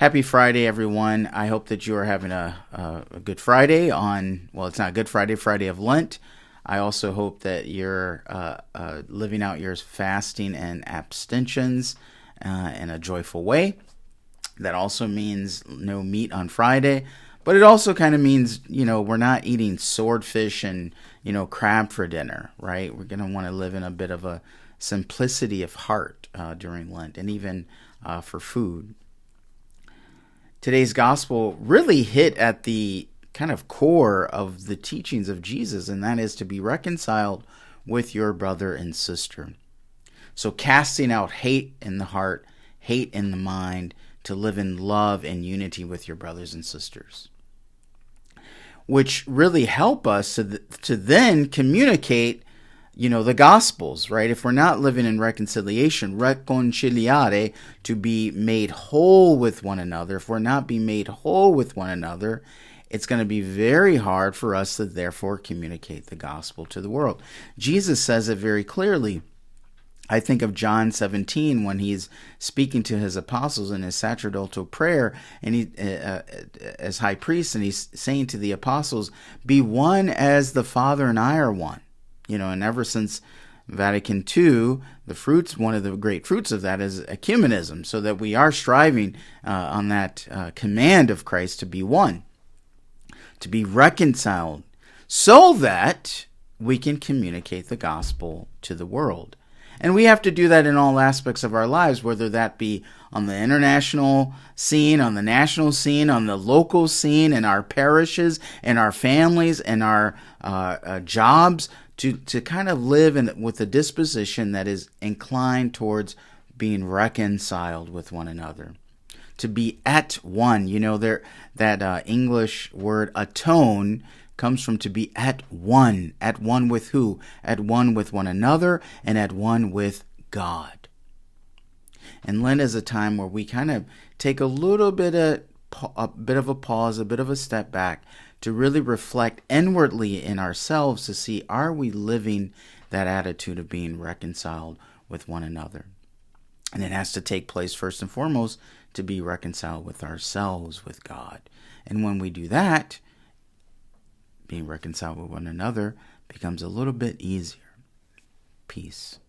Happy Friday, everyone. I hope that you are having a good Friday on, well, it's not Good Friday, Friday of Lent. I also hope that you're living out your fasting and abstentions in a joyful way. That also means no meat on Friday, but it also kind of means, we're not eating swordfish and, crab for dinner, right? We're going to want to live in a bit of a simplicity of heart during Lent and even for food. Today's gospel really hit at the kind of core of the teachings of Jesus, and that is to be reconciled with your brother and sister. So casting out hate in the heart, hate in the mind, to live in love and unity with your brothers and sisters, which really help us to then communicate the Gospels, right? If we're not living in reconciliation, reconciliare, to be made whole with one another, if we're not being made whole with one another, it's going to be very hard for us to therefore communicate the gospel to the world. Jesus says it very clearly. I think of John 17 when he's speaking to his apostles in his sacerdotal prayer, and he, as high priest, and he's saying to the apostles, "Be one as the Father and I are one." And ever since Vatican II, one of the great fruits of that is ecumenism, so that we are striving on that command of Christ to be one, to be reconciled, so that we can communicate the gospel to the world. And we have to do that in all aspects of our lives, whether that be on the international scene, on the national scene, on the local scene, in our parishes, in our families, in our jobs, to kind of live with a disposition that is inclined towards being reconciled with one another. To be at one. That English word atone comes from to be at one. At one with who? At one with one another and at one with God. And Lent is a time where we kind of take a bit of a pause, a bit of a step back to really reflect inwardly in ourselves to see, are we living that attitude of being reconciled with one another? And it has to take place first and foremost to be reconciled with ourselves, with God. And when we do that, being reconciled with one another becomes a little bit easier. Peace.